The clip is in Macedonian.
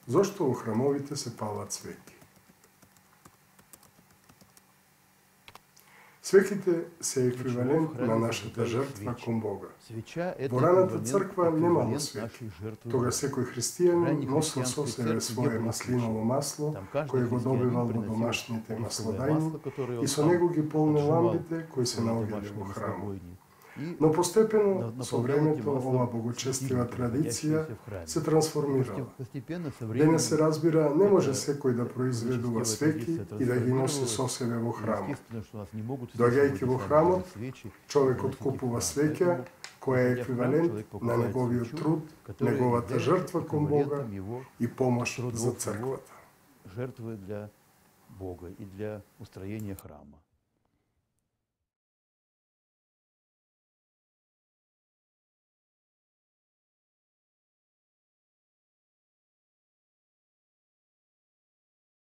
Зошто во храмовите се палат свеќи? Свеќите се еквивалент на нашата жртва кон Бога. Во раната црква немало свеќи. Тога секој христијанин носил со себе свое маслиново масло, кое го добивал во домашните маслодајни и со него ги полнил ламбите кои се наоѓале во храмот. Но постепено, со времето, ова богочестива традиција се трансформирала. Денес се разбира, не може секој да произведува свеќи и да ги носи со себе во храмот. Доаѓајќи во храмот, човекот купува свеќа, која е еквивалент на неговиот труд, неговата жртва кон Бога и помош за црквата. Жертвы для Бога и для устроения храма.